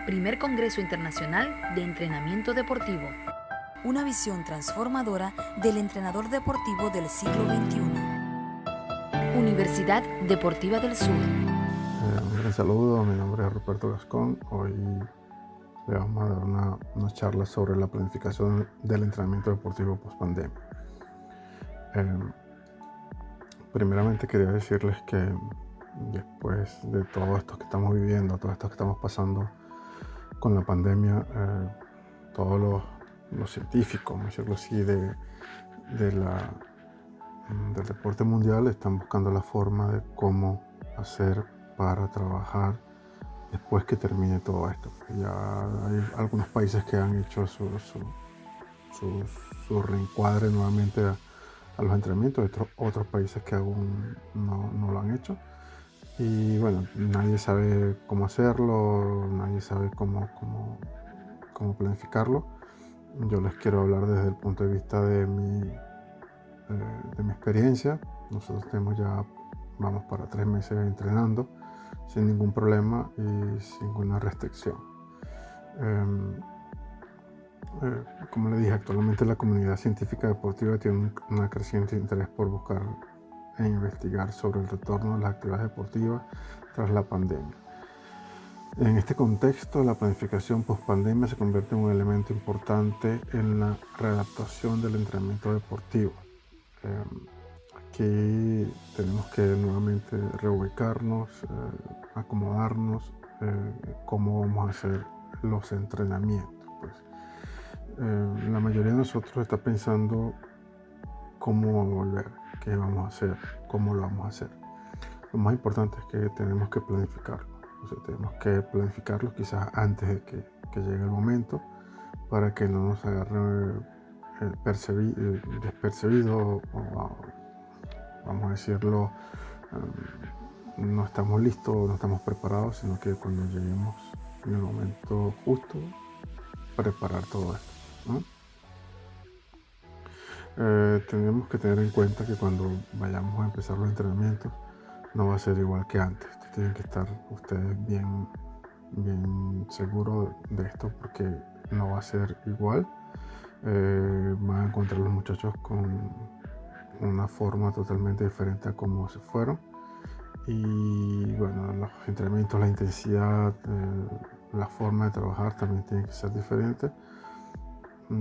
Primer Congreso Internacional de Entrenamiento Deportivo. Una visión transformadora del entrenador deportivo del siglo XXI. Universidad Deportiva del Sur. Un gran saludo, mi nombre es Ruperto Gascón. Hoy le vamos a dar una charla sobre la planificación del entrenamiento deportivo post-pandemia. Primeramente quería decirles que después de todo esto que estamos viviendo, todo esto que estamos pasando con la pandemia, todos los científicos, vamos a decirlo así, del deporte mundial están buscando la forma de cómo hacer para trabajar después que termine todo esto. Ya hay algunos países que han hecho su reencuadre nuevamente a los entrenamientos, otros países que aún no lo han hecho. Y bueno, nadie sabe cómo hacerlo, nadie sabe cómo planificarlo. Yo les quiero hablar desde el punto de vista de mi experiencia. Nosotros vamos para 3 meses entrenando sin ningún problema y sin ninguna restricción. Como le dije, actualmente la comunidad científica deportiva tiene un creciente interés por buscar e investigar sobre el retorno de las actividades deportivas tras la pandemia. En este contexto, la planificación post-pandemia se convierte en un elemento importante en la readaptación del entrenamiento deportivo. Aquí tenemos que nuevamente reubicarnos, acomodarnos, cómo vamos a hacer los entrenamientos. La mayoría de nosotros está pensando cómo volver, qué vamos a hacer, cómo lo vamos a hacer. Lo más importante es que tenemos que planificarlo. O sea, tenemos que planificarlo quizás antes de que llegue el momento para que no nos agarre despercebido o vamos a decirlo, no estamos listos, no estamos preparados, sino que cuando lleguemos en el momento justo, preparar todo esto, ¿no? Tenemos que tener en cuenta que cuando vayamos a empezar los entrenamientos no va a ser igual que antes. Tienen que estar ustedes bien seguros de esto, porque no va a ser igual. Van a encontrar los muchachos con una forma totalmente diferente a cómo se fueron. Y bueno, los entrenamientos, la intensidad, la forma de trabajar también tiene que ser diferente,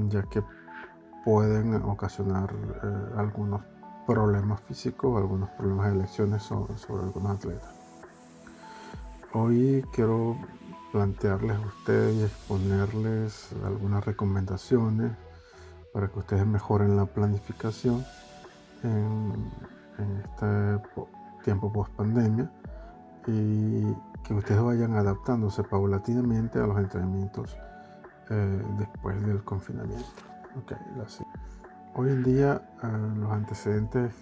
ya que pueden ocasionar algunos problemas físicos, algunos problemas de lesiones sobre algunos atletas. Hoy quiero plantearles a ustedes y exponerles algunas recomendaciones para que ustedes mejoren la planificación en este tiempo post pandemia y que ustedes vayan adaptándose paulatinamente a los entrenamientos después del confinamiento. Hoy en día los antecedentes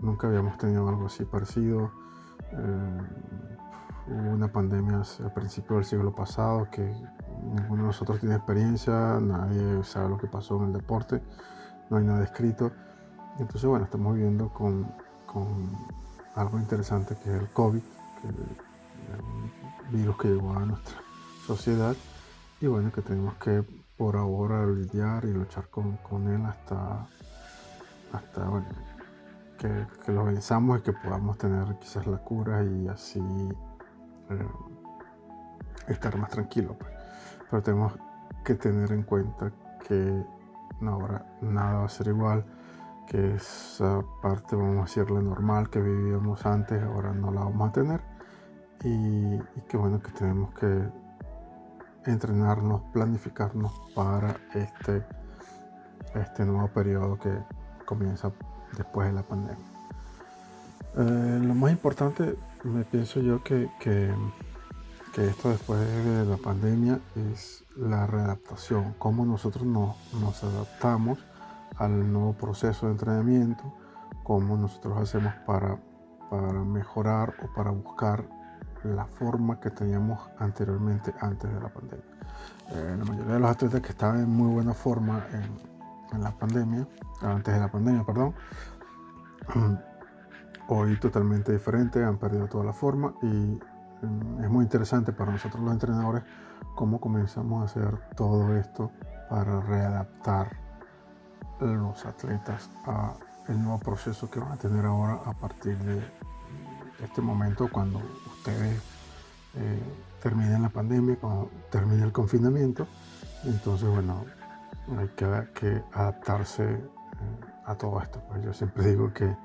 nunca habíamos tenido algo así parecido. Hubo una pandemia al principio del siglo pasado que ninguno de nosotros tiene experiencia, nadie sabe lo que pasó en el deporte, no hay nada escrito. Entonces bueno, estamos viviendo con algo interesante que es el COVID, que es un virus que llegó a nuestra sociedad y bueno, que tenemos que por ahora lidiar y luchar con él hasta bueno, que lo venzamos y que podamos tener quizás la cura y así estar más tranquilos, pues. Pero tenemos que tener en cuenta que ahora nada va a ser igual, que esa parte, vamos a decirle, normal que vivíamos antes, ahora no la vamos a tener y que bueno, que tenemos que entrenarnos, planificarnos para este nuevo periodo que comienza después de la pandemia. Lo más importante, me pienso yo que esto después de la pandemia es la readaptación, cómo nosotros nos adaptamos al nuevo proceso de entrenamiento, cómo nosotros hacemos para mejorar o para buscar la forma que teníamos anteriormente antes de la pandemia. La mayoría de los atletas que estaban en muy buena forma en la pandemia, antes de la pandemia, perdón, hoy totalmente diferente, han perdido toda la forma y es muy interesante para nosotros los entrenadores cómo comenzamos a hacer todo esto para readaptar los atletas a el nuevo proceso que van a tener ahora a partir de este momento, cuando ustedes terminen la pandemia, cuando termine el confinamiento. Entonces, bueno, hay que adaptarse a todo esto. Pues yo siempre digo que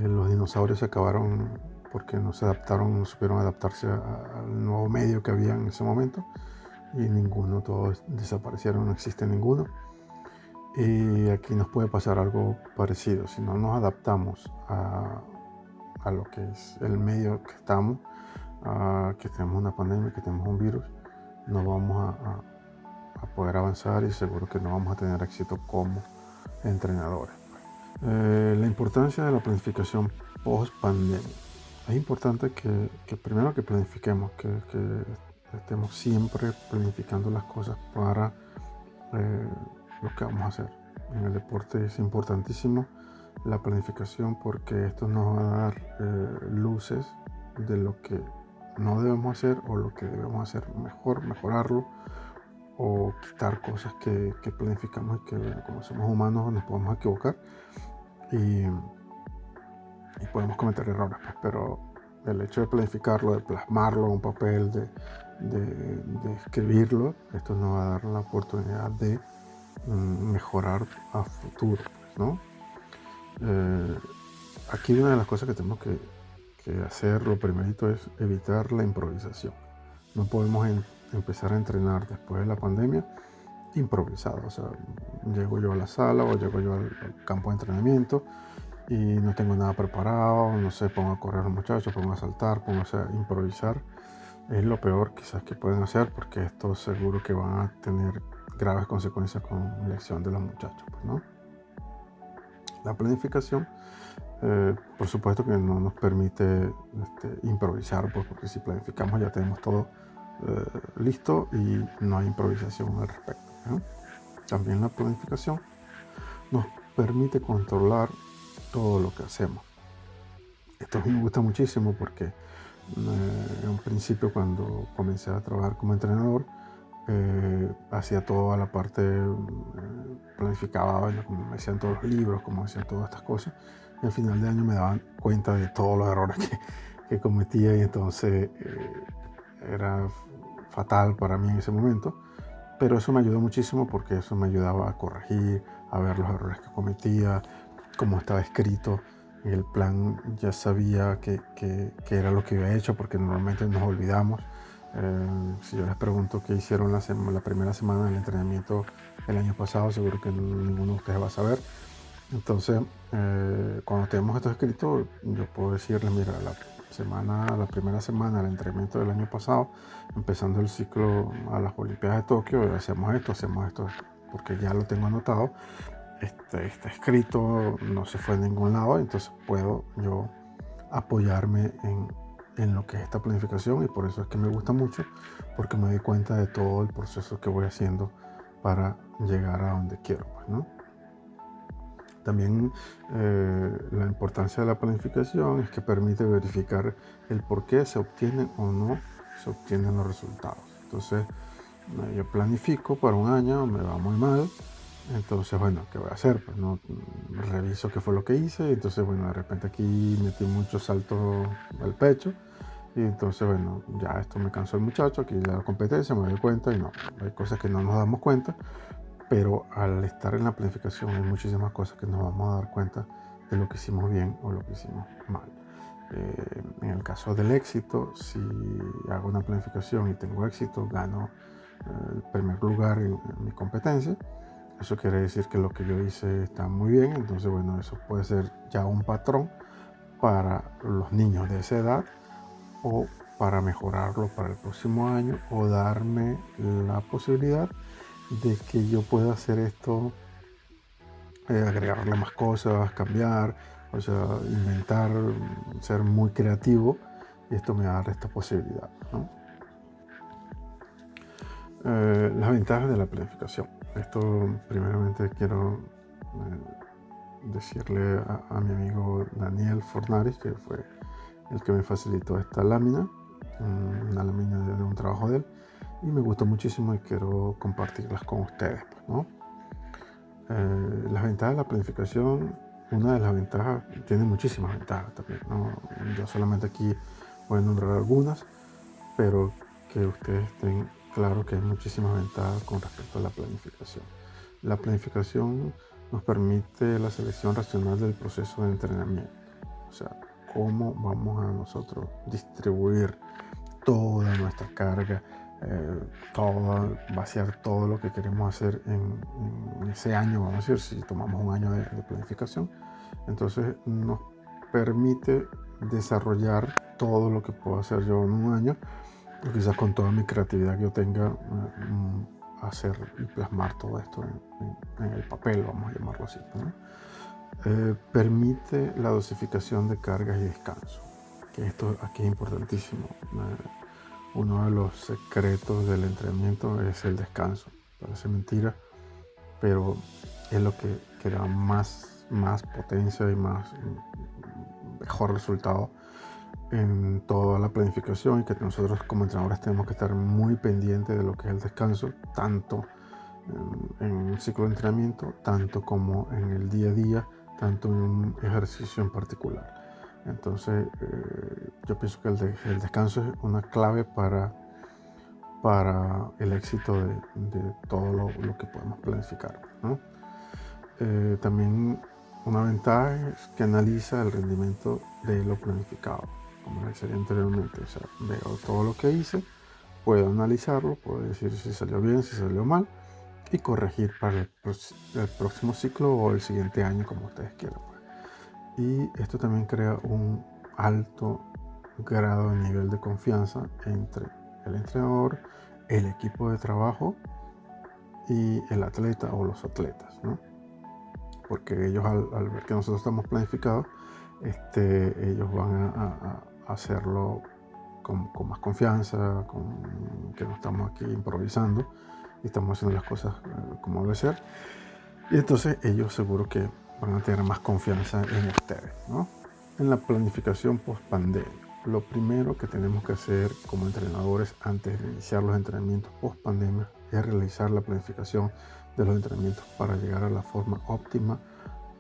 los dinosaurios se acabaron porque no se adaptaron, no supieron adaptarse al nuevo medio que había en ese momento, y ninguno, todos desaparecieron, no existe ninguno. Y aquí nos puede pasar algo parecido. Si no nos adaptamos a lo que es el medio que estamos, que tenemos una pandemia, que tenemos un virus, no vamos a poder avanzar, y seguro que no vamos a tener éxito como entrenadores. La importancia de la planificación post pandemia. Es importante que primero que planifiquemos, que estemos siempre planificando las cosas para lo que vamos a hacer. En el deporte es importantísimo la planificación, porque esto nos va a dar luces de lo que no debemos hacer o lo que debemos hacer mejor, mejorarlo, o quitar cosas que planificamos, y que, bueno, como somos humanos nos podemos equivocar y podemos cometer errores, pues, pero el hecho de planificarlo, de plasmarlo en un papel, de escribirlo, esto nos va a dar la oportunidad de mejorar a futuro, ¿no? Aquí una de las cosas que tenemos que hacer, lo primerito, es evitar la improvisación. No podemos empezar a entrenar después de la pandemia improvisado. O sea, llego yo a la sala o llego yo al campo de entrenamiento y no tengo nada preparado, no sé, pongo a correr a los muchachos, pongo a saltar, pongo a improvisar. Es lo peor quizás que pueden hacer, porque esto seguro que van a tener graves consecuencias con la elección de los muchachos, pues, ¿no? La planificación, por supuesto que no nos permite improvisar, pues, porque si planificamos ya tenemos todo listo y no hay improvisación al respecto, ¿no? También la planificación nos permite controlar todo lo que hacemos. Esto a mí me gusta muchísimo, porque en un principio, cuando comencé a trabajar como entrenador, hacía toda la parte, planificaba, bueno, como me decían todos los libros, como decían todas estas cosas, y al final de año me daban cuenta de todos los errores que cometía, y entonces era fatal para mí en ese momento. Pero eso me ayudó muchísimo, porque eso me ayudaba a corregir, a ver los errores que cometía, cómo estaba escrito en el plan. Ya sabía que era lo que había hecho, porque normalmente nos olvidamos. Si yo les pregunto qué hicieron la primera semana del entrenamiento el año pasado, seguro que ninguno de ustedes va a saber. Entonces, cuando tenemos esto escrito, yo puedo decirles, mira, la primera semana del entrenamiento del año pasado, empezando el ciclo a las Olimpiadas de Tokio, hacemos esto, porque ya lo tengo anotado, está escrito, no se fue a ningún lado. Entonces puedo yo apoyarme en lo que es esta planificación, y por eso es que me gusta mucho, porque me doy cuenta de todo el proceso que voy haciendo para llegar a donde quiero, pues, ¿no? También la importancia de la planificación es que permite verificar el por qué se obtienen o no se obtienen los resultados. Entonces, yo planifico para un año, me va muy mal. Entonces, bueno, ¿qué voy a hacer? Pues no, reviso qué fue lo que hice. Entonces, bueno, de repente aquí metí muchos saltos al pecho. Y entonces, bueno, ya esto me cansó el muchacho, aquí ya la competencia, me doy cuenta, y no, hay cosas que no nos damos cuenta. Pero al estar en la planificación hay muchísimas cosas que nos vamos a dar cuenta de lo que hicimos bien o lo que hicimos mal. En el caso del éxito, si hago una planificación y tengo éxito, gano el primer lugar en mi competencia. Eso quiere decir que lo que yo hice está muy bien. Entonces, bueno, eso puede ser ya un patrón para los niños de esa edad, o para mejorarlo para el próximo año, o darme la posibilidad de que yo pueda hacer esto, agregarle más cosas, cambiar, o sea, inventar, ser muy creativo, y esto me va a dar esta posibilidad, ¿no? Las ventajas de la planificación. Esto primeramente quiero decirle a mi amigo Daniel Fornaris, que fue el que me facilitó esta lámina. una lámina de un trabajo de él y me gustó muchísimo y quiero compartirlas con ustedes, pues, ¿no? Las ventajas de la planificación, una de las ventajas, tiene muchísimas ventajas también, ¿no? Yo solamente aquí voy a nombrar algunas, pero que ustedes estén claros que hay muchísimas ventajas con respecto a la planificación. La planificación nos permite la selección racional del proceso de entrenamiento, o sea, cómo vamos a nosotros distribuir toda nuestra carga, vaciar todo lo que queremos hacer en ese año, vamos a decir, si tomamos un año de planificación, entonces nos permite desarrollar todo lo que puedo hacer yo en un año, o quizás con toda mi creatividad que yo tenga, hacer y plasmar todo esto en el papel, vamos a llamarlo así, ¿no? Permite la dosificación de cargas y descanso, que esto aquí es importantísimo. Uno de los secretos del entrenamiento es el descanso. Parece mentira, pero es lo que da más potencia y mejor resultado en toda la planificación, y que nosotros como entrenadores tenemos que estar muy pendientes de lo que es el descanso, tanto en un ciclo de entrenamiento, tanto como en el día a día, tanto en un ejercicio en particular. Entonces yo pienso que el descanso es una clave para el éxito de todo lo que podemos planificar, ¿no? También una ventaja es que analiza el rendimiento de lo planificado, como les decía anteriormente. O sea, veo todo lo que hice, puedo analizarlo, puedo decir si salió bien, si salió mal, y corregir para el próximo ciclo o el siguiente año, como ustedes quieran. Y esto también crea un alto grado de nivel de confianza entre el entrenador, el equipo de trabajo y el atleta o los atletas, ¿no? Porque ellos al ver que nosotros estamos planificados, ellos van a hacerlo con más confianza, que no estamos aquí improvisando y estamos haciendo las cosas como debe ser. Y entonces ellos seguro que van a tener más confianza en ustedes, ¿no? En la planificación post-pandemia, lo primero que tenemos que hacer como entrenadores antes de iniciar los entrenamientos post-pandemia es realizar la planificación de los entrenamientos para llegar a la forma óptima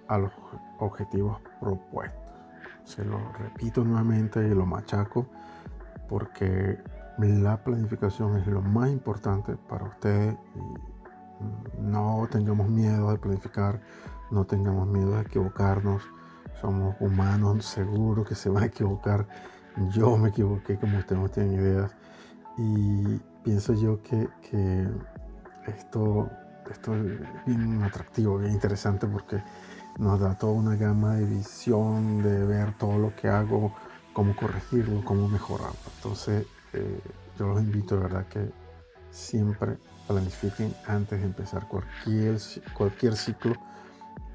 a los objetivos propuestos. Se lo repito nuevamente y lo machaco porque la planificación es lo más importante para ustedes. Y no tengamos miedo de planificar, no tengamos miedo de equivocarnos. Somos humanos, seguro que se van a equivocar. Yo me equivoqué, como ustedes no tienen ideas. Y pienso yo que esto es bien atractivo, bien interesante, porque nos da toda una gama de visión, de ver todo lo que hago, cómo corregirlo, cómo mejorarlo. Entonces, yo los invito de verdad que siempre planifiquen antes de empezar cualquier ciclo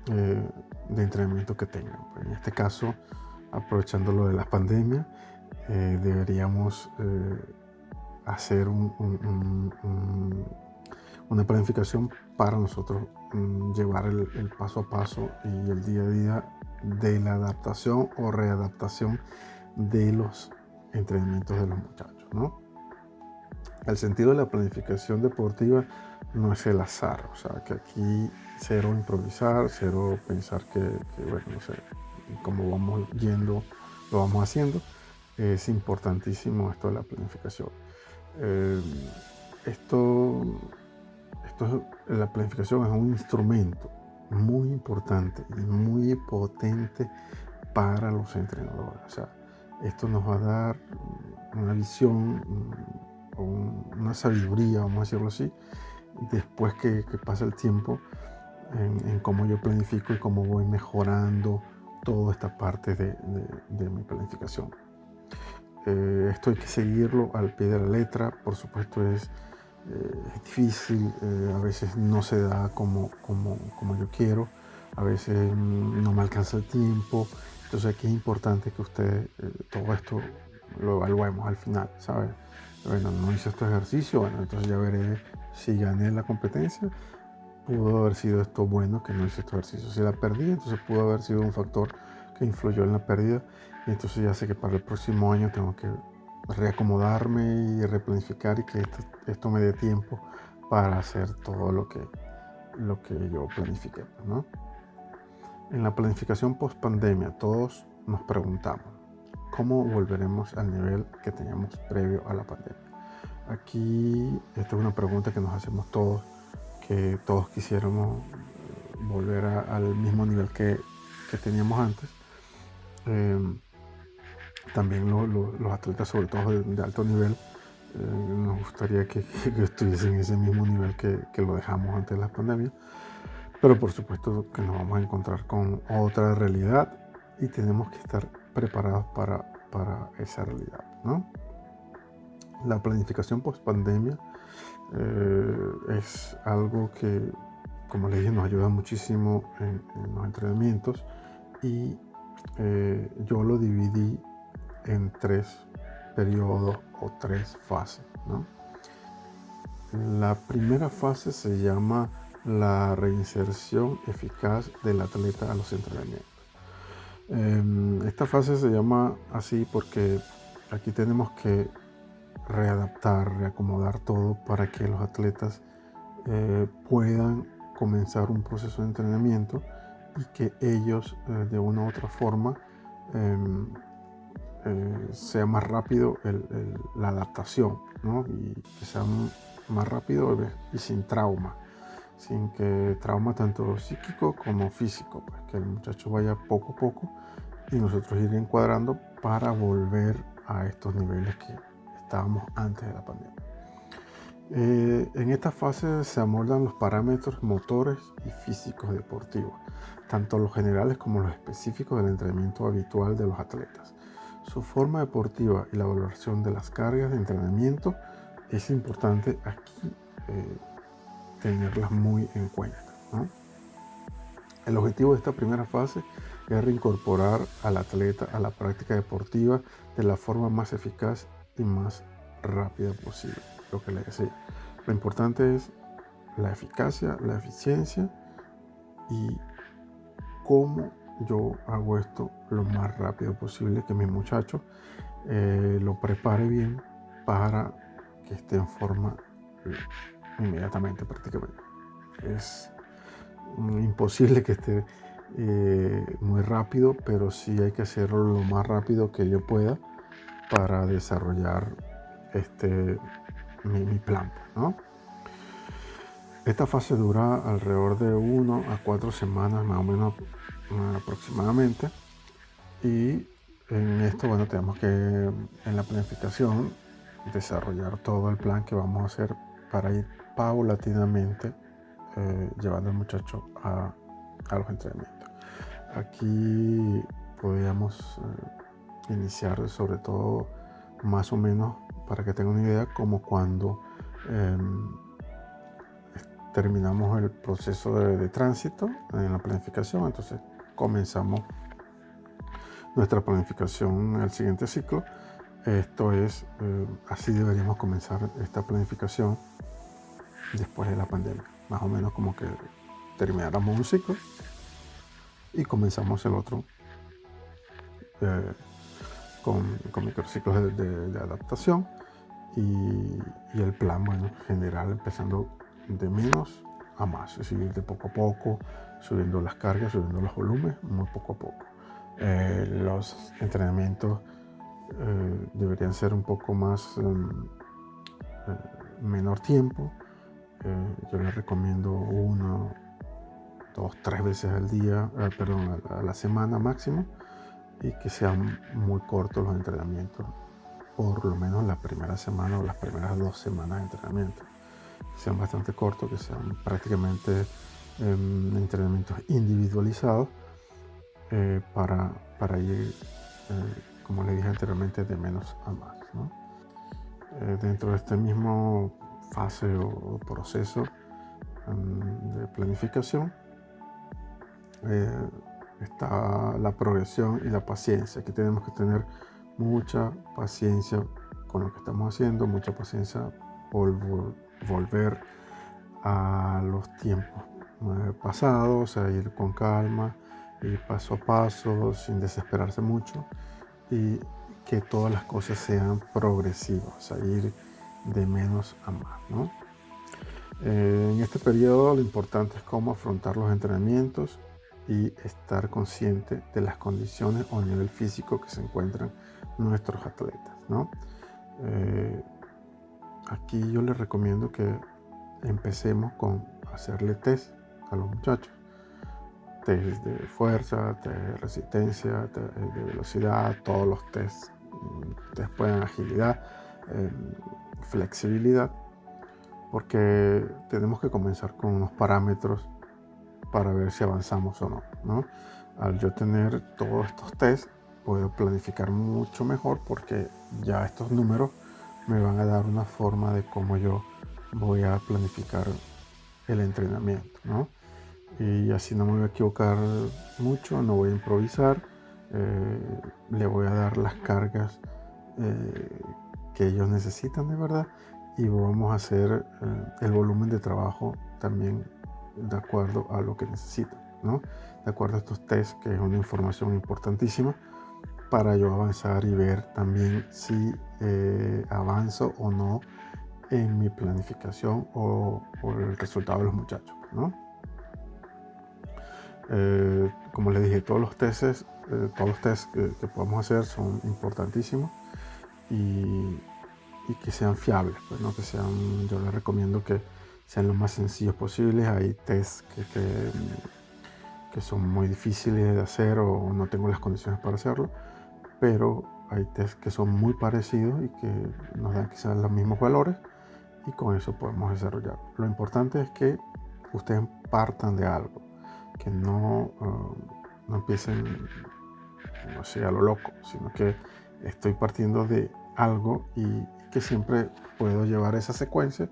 de entrenamiento que tengan. En este caso, aprovechando lo de la pandemia, deberíamos hacer una planificación para nosotros llevar el paso a paso y el día a día de la adaptación o readaptación de los entrenamientos de los muchachos, ¿no? El sentido de la planificación deportiva no es el azar, o sea, que aquí cero improvisar, cero pensar que bueno, no sé, como vamos yendo, lo vamos haciendo. Es importantísimo esto de la planificación. La planificación es un instrumento muy importante y muy potente para los entrenadores. O sea, esto nos va a dar una visión, una sabiduría, vamos a decirlo así, después que pasa el tiempo, en cómo yo planifico y cómo voy mejorando toda esta parte de mi planificación. Esto hay que seguirlo al pie de la letra. Por supuesto es difícil, a veces no se da como yo quiero, a veces no me alcanza el tiempo. Entonces aquí es importante que ustedes todo esto lo evaluemos al final, ¿saben? Bueno, no hice este ejercicio, bueno, entonces ya veré si gané la competencia. Pudo haber sido esto bueno que no hice este ejercicio. Si la perdí, entonces pudo haber sido un factor que influyó en la pérdida. Y entonces ya sé que para el próximo año tengo que reacomodarme y replanificar y que esto me dé tiempo para hacer todo lo que yo planifiqué, ¿no? En la planificación post pandemia todos nos preguntamos cómo volveremos al nivel que teníamos previo a la pandemia. Aquí esta es una pregunta que nos hacemos todos, que todos quisiéramos volver al mismo nivel que teníamos antes. También los atletas, sobre todo de alto nivel, nos gustaría que estuviesen en ese mismo nivel que lo dejamos antes de la pandemia. Pero por supuesto que nos vamos a encontrar con otra realidad y tenemos que estar preparados para esa realidad, ¿no? La planificación post pandemia es algo que, como les dije, nos ayuda muchísimo en los entrenamientos y yo lo dividí en 3 periodos o 3 fases, ¿no? La primera fase se llama la reinserción eficaz del atleta a los entrenamientos. Esta fase se llama así porque aquí tenemos que readaptar, reacomodar todo para que los atletas puedan comenzar un proceso de entrenamiento y que ellos de una u otra forma sea más rápido la adaptación, ¿no? Y que sea más rápido y sin trauma, sin que trauma tanto psíquico como físico, pues que el muchacho vaya poco a poco y nosotros ir encuadrando para volver a estos niveles que estábamos antes de la pandemia. En esta fase se amoldan los parámetros motores y físicos deportivos, tanto los generales como los específicos del entrenamiento habitual de los atletas. Su forma deportiva y la valoración de las cargas de entrenamiento es importante aquí tenerlas muy en cuenta, ¿no? El objetivo de esta primera fase es reincorporar al atleta a la práctica deportiva de la forma más eficaz y más rápida posible. Lo que le decía, lo importante es la eficacia, la eficiencia y cómo yo hago esto lo más rápido posible, que mi muchacho lo prepare bien para que esté en forma inmediatamente prácticamente. Es imposible que esté muy rápido, pero sí hay que hacerlo lo más rápido que yo pueda para desarrollar mi plan, ¿no? Esta fase dura alrededor de 1 a 4 semanas más o menos aproximadamente, y en esto, bueno, tenemos que en la planificación desarrollar todo el plan que vamos a hacer para ir paulatinamente llevando al muchacho a los entrenamientos. Aquí podríamos iniciar sobre todo más o menos, para que tengan una idea, como cuando terminamos el proceso de tránsito en la planificación, entonces comenzamos nuestra planificación en el siguiente ciclo. Esto es, así deberíamos comenzar esta planificación después de la pandemia, más o menos como que termináramos un ciclo y comenzamos el otro con microciclos de adaptación y el plan, bueno, general, empezando de menos a más, es decir, de poco a poco, subiendo las cargas, subiendo los volúmenes, muy poco a poco. Los entrenamientos deberían ser un poco más menor tiempo. Yo les recomiendo 1, 2, 3 veces al día, a la semana máximo, y que sean muy cortos los entrenamientos, por lo menos la primera semana o las primeras 2 semanas de entrenamiento, que sean bastante cortos, que sean prácticamente entrenamientos individualizados para ir, como le dije anteriormente, de menos a más, ¿no? Dentro de este mismo fase o proceso de planificación está la progresión y la paciencia. Aquí tenemos que tener mucha paciencia con lo que estamos haciendo, mucha paciencia por volver a los tiempos pasados, a ir con calma, ir paso a paso, sin desesperarse mucho, y que todas las cosas sean progresivas, o sea, ir de menos a más, ¿no? En este periodo lo importante es cómo afrontar los entrenamientos y estar consciente de las condiciones o nivel físico que se encuentran nuestros atletas, ¿no? Aquí yo les recomiendo que empecemos con hacerle test a los muchachos. Test de fuerza, test de resistencia, test de velocidad, todos los tests. Después en agilidad, flexibilidad, porque tenemos que comenzar con unos parámetros para ver si avanzamos o no, ¿no? Al yo tener todos estos tests, puedo planificar mucho mejor porque ya estos números me van a dar una forma de cómo yo voy a planificar el entrenamiento, ¿no? Y así no me voy a equivocar mucho, no voy a improvisar, le voy a dar las cargas que ellos necesitan de verdad y vamos a hacer el volumen de trabajo también de acuerdo a lo que necesitan, ¿no? De acuerdo a estos tests, que es una información importantísima para yo avanzar y ver también si avanzo o no en mi planificación o el resultado de los muchachos, ¿no? Como les dije, todos los tests que podemos hacer son importantísimos y que sean fiables, pues, ¿no? Yo les recomiendo que sean lo más sencillos posibles. Hay tests que son muy difíciles de hacer o no tengo las condiciones para hacerlo, pero hay tests que son muy parecidos y que nos dan quizás los mismos valores y con eso podemos desarrollar. Lo importante es que ustedes partan de algo, que no empiecen, no sé, a lo loco, sino que estoy partiendo de algo y que siempre puedo llevar esa secuencia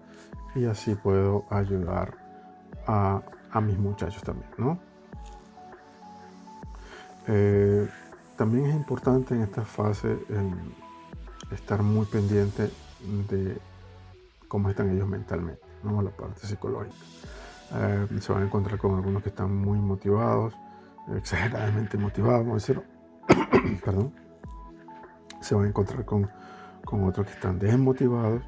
y así puedo ayudar a mis muchachos también, ¿no? También es importante en esta fase estar muy pendiente de cómo están ellos mentalmente, ¿no? La parte psicológica. Se van a encontrar con algunos que están muy motivados, exageradamente motivados, vamos a decirlo. Perdón. Se van a encontrar con otros que están desmotivados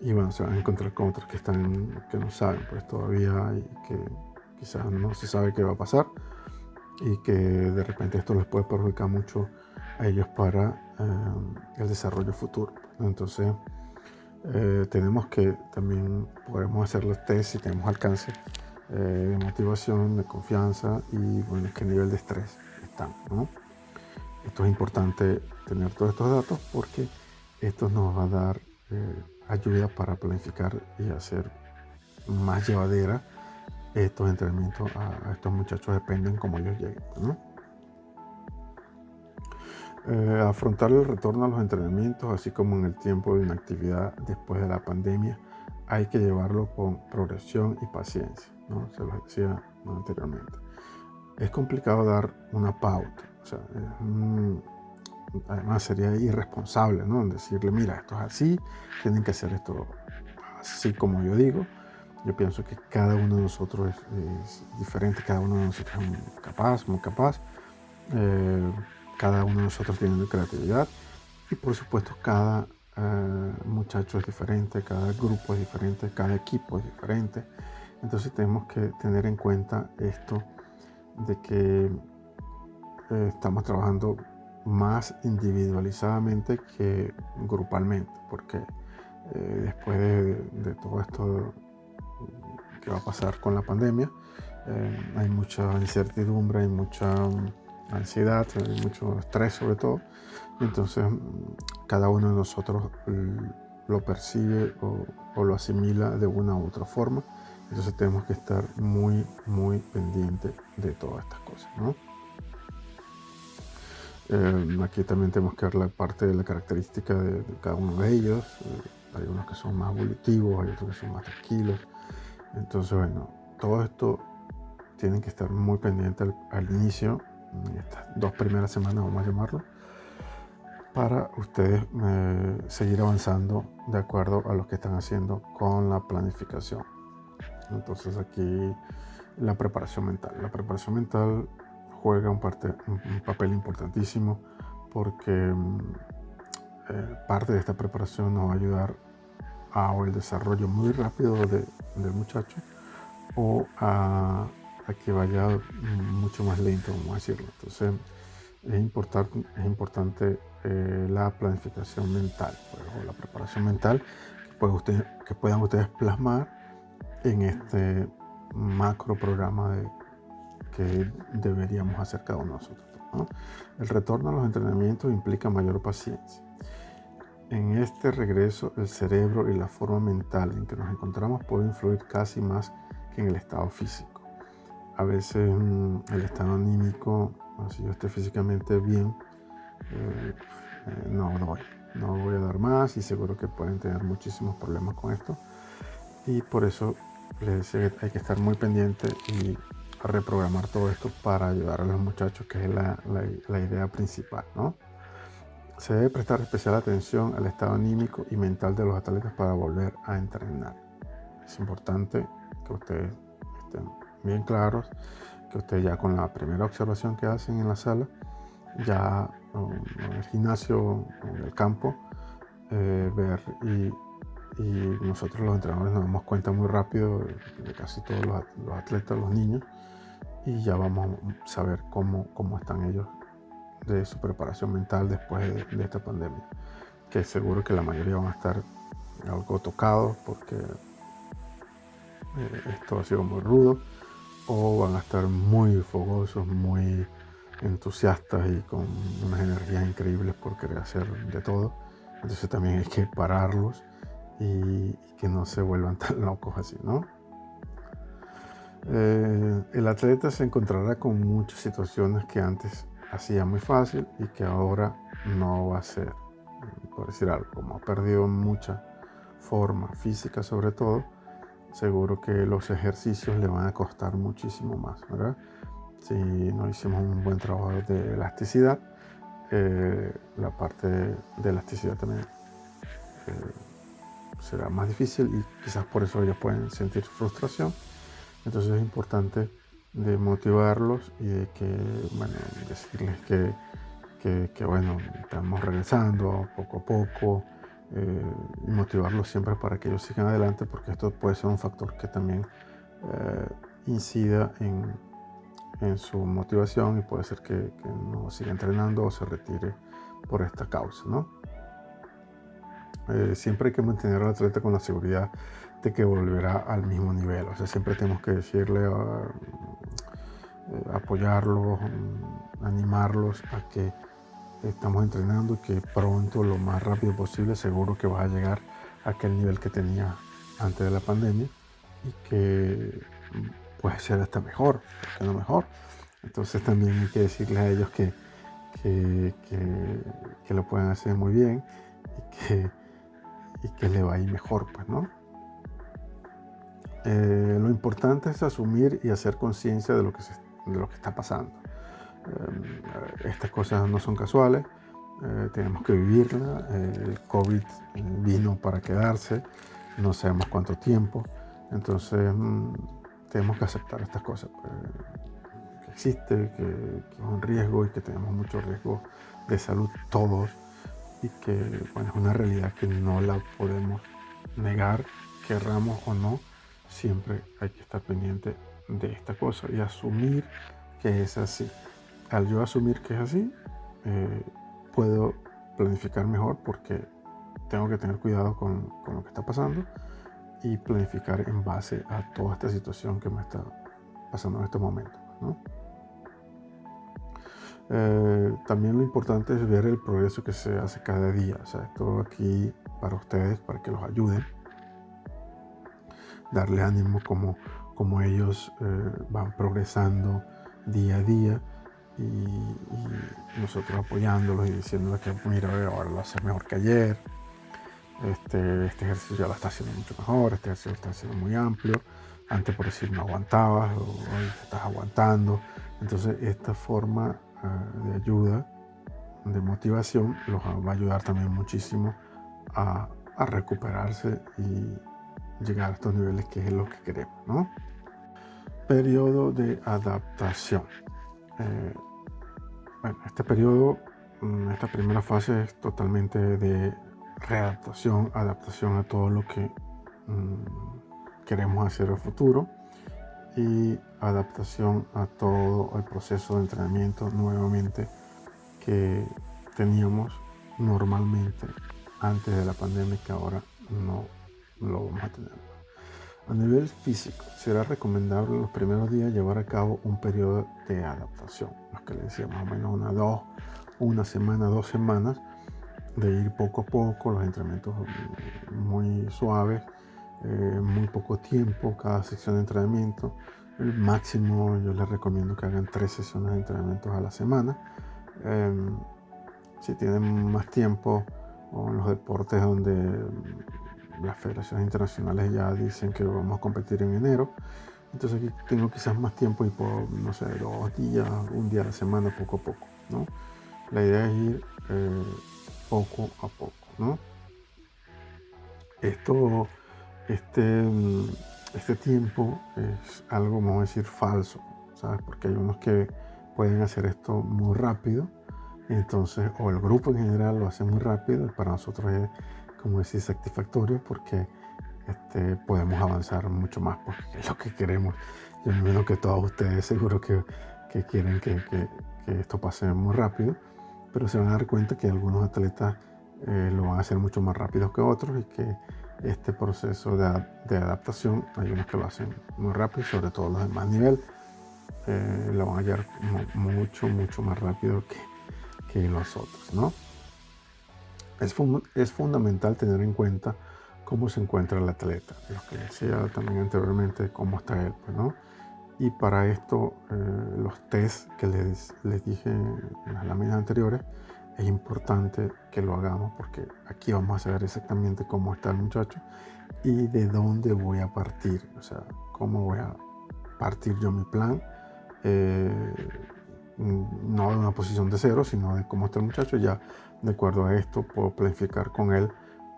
y se van a encontrar con otros que no saben pues todavía y que quizás no se sabe qué va a pasar y que de repente esto les puede perjudicar mucho a ellos para el desarrollo futuro. Entonces tenemos que también podemos hacer los test si tenemos alcance de motivación, de confianza y bueno, qué nivel de estrés están, ¿no? Esto es importante tener todos estos datos porque esto nos va a dar ayuda para planificar y hacer más llevadera estos entrenamientos a estos muchachos, dependen cómo ellos lleguen, ¿no? Afrontar el retorno a los entrenamientos, así como en el tiempo de inactividad después de la pandemia, hay que llevarlo con progresión y paciencia, ¿no? Se lo decía anteriormente. Es complicado dar una pauta, o sea, además sería irresponsable, ¿no? Decirle, mira, esto es así, tienen que hacer esto así como yo digo. Yo pienso que cada uno de nosotros es diferente, cada uno de nosotros es muy capaz, cada uno de nosotros tiene una creatividad y por supuesto cada muchacho es diferente, cada grupo es diferente, cada equipo es diferente. Entonces tenemos que tener en cuenta esto de que estamos trabajando más individualizadamente que grupalmente, porque después de todo esto que va a pasar con la pandemia, hay mucha incertidumbre, hay mucha ansiedad, hay mucho estrés sobre todo, entonces cada uno de nosotros lo percibe o lo asimila de una u otra forma, entonces tenemos que estar muy pendiente de todas estas cosas, ¿no? Aquí también tenemos que ver la parte de la característica de cada uno de ellos. Hay unos que son más volitivos, hay otros que son más tranquilos. Entonces, bueno, todo esto tienen que estar muy pendientes al inicio, en estas 2 primeras semanas, vamos a llamarlo, para ustedes seguir avanzando de acuerdo a lo que están haciendo con la planificación. Entonces aquí la preparación mental. La preparación mental juega un papel importantísimo porque parte de esta preparación nos va a ayudar o el desarrollo muy rápido del muchacho o a que vaya mucho más lento, vamos a decirlo. Entonces es importante la planificación mental, pues, o la preparación mental que puedan ustedes plasmar en este macro programa que deberíamos hacer cada uno de nosotros, ¿no? El retorno a los entrenamientos implica mayor paciencia. En este regreso, el cerebro y la forma mental en que nos encontramos puede influir casi más que en el estado físico. A veces el estado anímico, si yo esté físicamente bien, no voy a dar más, y seguro que pueden tener muchísimos problemas con esto, y por eso les decía que hay que estar muy pendiente y reprogramar todo esto para ayudar a los muchachos, que es la idea principal, ¿no? Se debe prestar especial atención al estado anímico y mental de los atletas para volver a entrenar. Es importante que ustedes estén bien claros, que ustedes ya con la primera observación que hacen en la sala, ya en el gimnasio, en el campo, ver y nosotros los entrenadores nos damos cuenta muy rápido de casi todos los atletas, los niños, y ya vamos a saber cómo están ellos de su preparación mental después de esta pandemia, que seguro que la mayoría van a estar algo tocados porque esto ha sido muy rudo, o van a estar muy fogosos, muy entusiastas y con unas energías increíbles por querer hacer de todo. Entonces también hay que pararlos y que no se vuelvan tan locos así, ¿no? El atleta se encontrará con muchas situaciones que antes hacía muy fácil y que ahora no va a ser. Por decir algo, como ha perdido mucha forma física sobre todo, seguro que los ejercicios le van a costar muchísimo más, ¿verdad? Si no hicimos un buen trabajo de elasticidad, la parte de elasticidad también será más difícil, y quizás por eso ellos pueden sentir frustración. Entonces es importante de motivarlos y de que, bueno, decirles que bueno, estamos regresando poco a poco, y motivarlos siempre para que ellos sigan adelante, porque esto puede ser un factor que también incida en su motivación, y puede ser que no siga entrenando o se retire por esta causa, ¿no? Siempre hay que mantener al atleta con la seguridad de que volverá al mismo nivel. O sea, siempre tenemos que decirle, apoyarlos, animarlos a que estamos entrenando y que pronto, lo más rápido posible, seguro que vas a llegar a aquel nivel que tenías antes de la pandemia, y que puede ser hasta mejor, ¿por qué no mejor? Entonces también hay que decirles a ellos que lo pueden hacer muy bien y que le va a ir mejor, pues, ¿no? Lo importante es asumir y hacer conciencia de lo que está pasando. Estas cosas no son casuales, tenemos que vivirla. El COVID vino para quedarse, no sabemos cuánto tiempo, entonces tenemos que aceptar estas cosas, que existe, que es un riesgo y que tenemos mucho riesgo de salud todos, y que, bueno, es una realidad que no la podemos negar, querramos o no. Siempre hay que estar pendiente de esta cosa y asumir que es así. Al yo asumir que es así, puedo planificar mejor, porque tengo que tener cuidado con lo que está pasando y planificar en base a toda esta situación que me está pasando en este momento, ¿no? También lo importante es ver el progreso que se hace cada día. O sea, esto aquí para ustedes, para que los ayuden, darles ánimo como ellos van progresando día a día, y nosotros apoyándolos y diciéndoles que mira, ahora lo hace mejor que ayer, este ejercicio ya lo está haciendo mucho mejor, este ejercicio lo está haciendo muy amplio, antes por decir no aguantabas, hoy estás aguantando. Entonces esta forma de ayuda, de motivación, los va a ayudar también muchísimo a recuperarse y llegar a estos niveles, que es lo que queremos, ¿no? Periodo de adaptación. Bueno, este periodo esta primera fase es totalmente de readaptación, adaptación a todo lo que queremos hacer al futuro y adaptación a todo el proceso de entrenamiento nuevamente que teníamos normalmente antes de la pandemia, que ahora no lo vamos a tener. A nivel físico, será recomendable en los primeros días llevar a cabo un periodo de adaptación, los que le decía más o menos una semana, 2 semanas, de ir poco a poco, los entrenamientos muy suaves, muy poco tiempo cada sección de entrenamiento. El máximo yo les recomiendo que hagan 3 sesiones de entrenamientos a la semana. Si tienen más tiempo, o en los deportes donde las federaciones internacionales ya dicen que vamos a competir en enero, entonces aquí tengo quizás más tiempo y puedo, no sé, 2 días, un día a la semana, poco a poco, ¿no? La idea es ir poco a poco, ¿no? Este tiempo es algo, vamos a decir, falso, ¿sabes? Porque hay unos que pueden hacer esto muy rápido, entonces, o el grupo en general lo hace muy rápido, y para nosotros es, como decir, satisfactorio porque podemos avanzar mucho más, porque es lo que queremos. Yo me imagino que todos ustedes seguro que quieren que esto pase muy rápido, pero se van a dar cuenta que algunos atletas lo van a hacer mucho más rápido que otros, y que este proceso de adaptación, hay unos que lo hacen muy rápido, sobre todo los de más nivel, lo van a llevar mucho más rápido que los otros, ¿no? Es fundamental tener en cuenta cómo se encuentra el atleta, lo que decía también anteriormente, cómo está él, pues, ¿no? Y para esto, los test que les dije en las láminas anteriores, es importante que lo hagamos, porque aquí vamos a saber exactamente cómo está el muchacho y de dónde voy a partir, o sea, cómo voy a partir yo mi plan, no de una posición de cero, sino de cómo está el muchacho. Ya de acuerdo a esto puedo planificar con él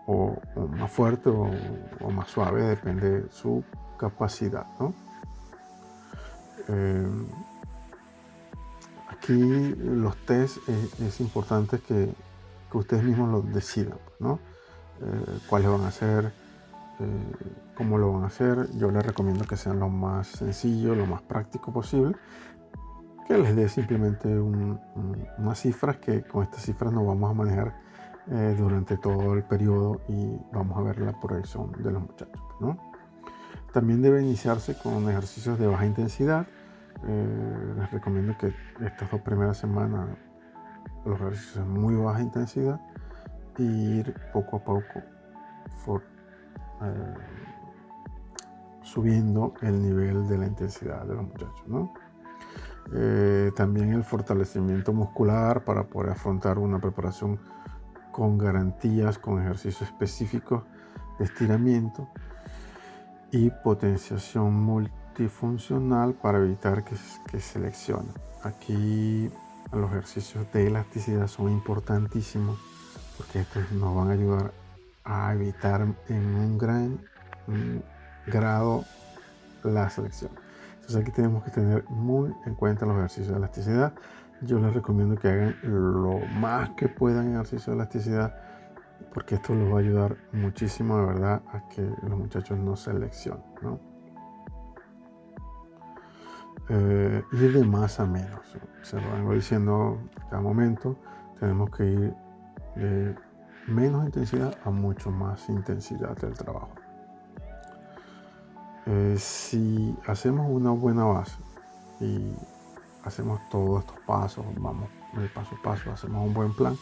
o más fuerte o más suave, depende de su capacidad, ¿no? Aquí los test es importante que ustedes mismos lo decidan, ¿no? Cuáles van a hacer, cómo lo van a hacer. Yo les recomiendo que sean lo más sencillo, lo más práctico posible, que les dé simplemente unas cifras, que con estas cifras nos vamos a manejar durante todo el periodo y vamos a ver la proyección de los muchachos, ¿no? También debe iniciarse con ejercicios de baja intensidad. Les recomiendo que estas 2 primeras semanas los ejercicios de muy baja intensidad, y ir poco a poco subiendo el nivel de la intensidad de los muchachos, ¿no? También el fortalecimiento muscular para poder afrontar una preparación con garantías, con ejercicios específicos de estiramiento y potenciación multifuncional para evitar que se lesione. Aquí los ejercicios de elasticidad son importantísimos, porque estos nos van a ayudar a evitar en un gran grado la selección. Entonces aquí tenemos que tener muy en cuenta los ejercicios de elasticidad. Yo les recomiendo que hagan lo más que puedan en ejercicios de elasticidad, porque esto les va a ayudar muchísimo, de verdad, a que los muchachos no se lesionen, ¿no? Ir de más a menos. Se lo vengo diciendo cada momento. Tenemos que ir de menos intensidad a mucho más intensidad del trabajo. Si hacemos una buena base y hacemos todos estos pasos, vamos de paso a paso, hacemos un buen plan,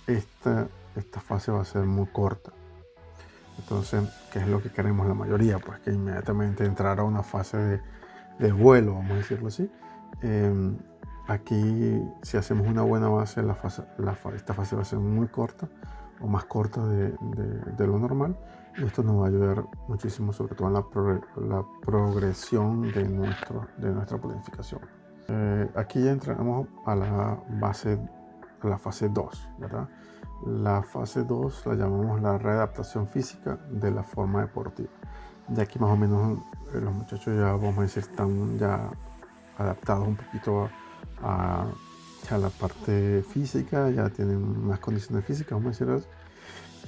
esta fase va a ser muy corta. Entonces, ¿qué es lo que queremos la mayoría? Pues que inmediatamente entrar a una fase de vuelo, vamos a decirlo así. Aquí, si hacemos una buena base, esta fase va a ser muy corta, o más corta de lo normal, y esto nos va a ayudar muchísimo, sobre todo en la progresión de nuestra planificación. Aquí ya entramos a la fase 2, ¿verdad? La fase 2 la llamamos la readaptación física de la forma deportiva. Ya aquí más o menos los muchachos ya, vamos a decir, están ya adaptados un poquito a ya la parte física, ya tienen más condiciones físicas, vamos a decir así.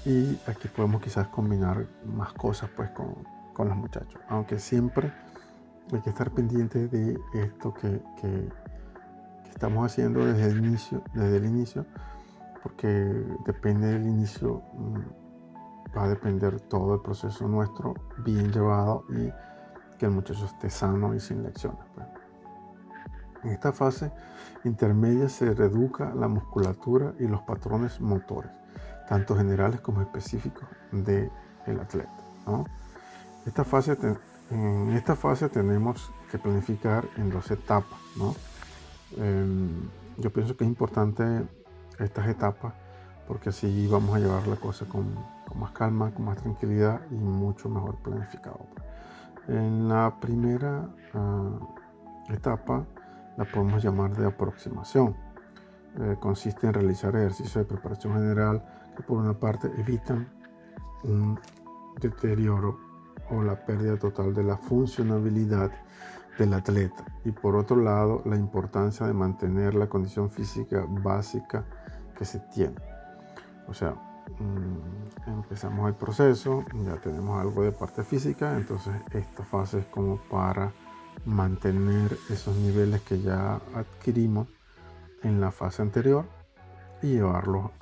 Y aquí podemos quizás combinar más cosas pues con los muchachos, aunque siempre hay que estar pendiente de esto que estamos haciendo desde el inicio, porque depende del inicio, va a depender todo el proceso nuestro bien llevado y que el muchacho esté sano y sin lesiones, pues. En esta fase intermedia se reeduca la musculatura y los patrones motores, tanto generales como específicos del atleta, ¿no? En esta fase tenemos que planificar en 2 etapas, ¿no? Yo pienso que es importante estas etapas porque así vamos a llevar la cosa con más calma, con más tranquilidad y mucho mejor planificado. En la primera etapa la podemos llamar de aproximación. Consiste en realizar ejercicios de preparación general que por una parte evitan un deterioro o la pérdida total de la funcionabilidad del atleta y por otro lado la importancia de mantener la condición física básica que se tiene. O sea, empezamos el proceso, ya tenemos algo de parte física, entonces esta fase es como para mantener esos niveles que ya adquirimos en la fase anterior y llevarlos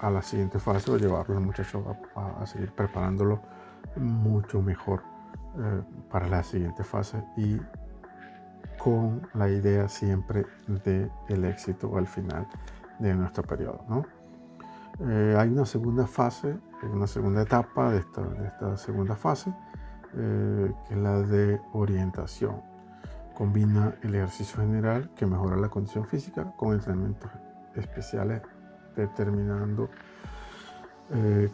a la siguiente fase o llevarlos al muchacho a seguir preparándolo mucho mejor para la siguiente fase y con la idea siempre del éxito al final de nuestro periodo, ¿no? Hay una segunda fase, una segunda etapa de esta segunda fase, que es la de orientación. Combina el ejercicio general que mejora la condición física con entrenamientos especiales determinando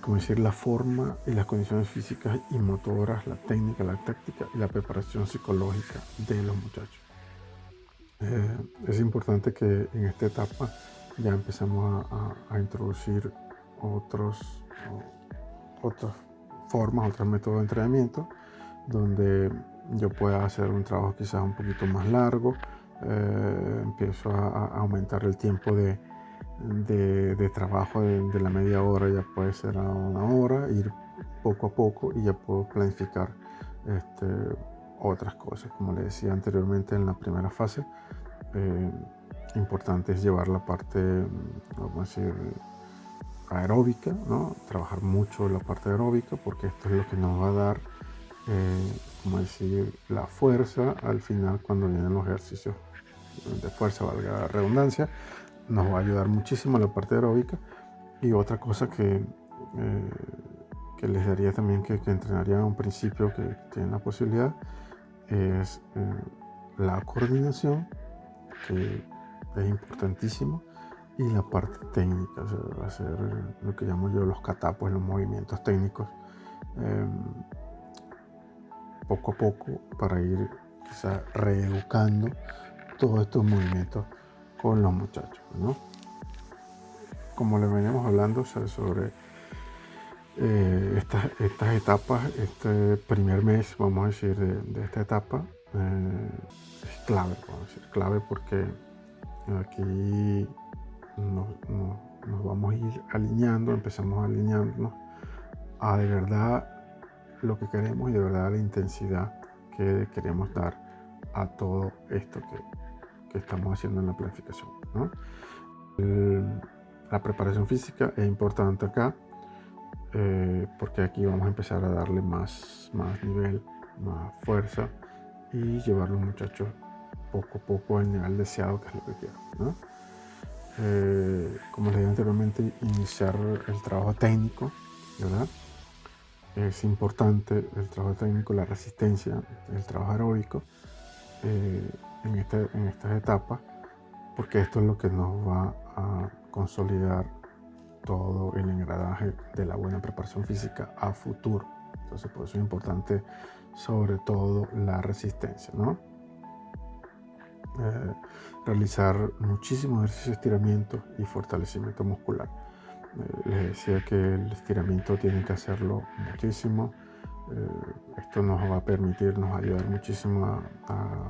como decir, la forma y las condiciones físicas y motoras, la técnica, la táctica y la preparación psicológica de los muchachos. Es importante que en esta etapa ya empezamos a introducir otras formas, otros métodos de entrenamiento donde yo pueda hacer un trabajo quizás un poquito más largo, empiezo a aumentar el tiempo de trabajo de la media hora, ya puede ser a 1 hora, ir poco a poco y ya puedo planificar otras cosas. Como le decía anteriormente en la primera fase, importante es llevar la parte, vamos a decir, aeróbica, ¿no? Trabajar mucho la parte aeróbica porque esto es lo que nos va a dar, como decir, la fuerza al final cuando vienen los ejercicios de fuerza, valga la redundancia. Nos va a ayudar muchísimo la parte aeróbica. Y otra cosa que les daría también que entrenarían a un principio, que tienen la posibilidad, es la coordinación, que es importantísimo, y la parte técnica, o sea, hacer lo que llamo yo los catapos, los movimientos técnicos, poco a poco, para ir quizás reeducando todos estos movimientos con los muchachos, ¿no? Como les veníamos hablando, o sea, sobre estas etapas, este primer mes, vamos a decir, de esta etapa, es clave, vamos a decir, clave porque aquí nos vamos a ir alineando, empezamos a alinearnos a de verdad lo que queremos y de verdad la intensidad que queremos dar a todo esto que estamos haciendo en la planificación, ¿no? La preparación física es importante acá porque aquí vamos a empezar a darle más nivel, más fuerza y llevar a los muchachos poco a poco al nivel deseado, que es lo que quiero, ¿no? Como les dije anteriormente, iniciar el trabajo técnico, ¿verdad? Es importante el trabajo técnico, la resistencia, el trabajo aeróbico en estas etapas, porque esto es lo que nos va a consolidar todo el engranaje de la buena preparación física a futuro. Entonces, por eso es importante sobre todo la resistencia, ¿no? Realizar muchísimos ejercicios de estiramiento y fortalecimiento muscular. Les decía que el estiramiento tienen que hacerlo muchísimo. Esto nos va a permitir, nos va a ayudar muchísimo a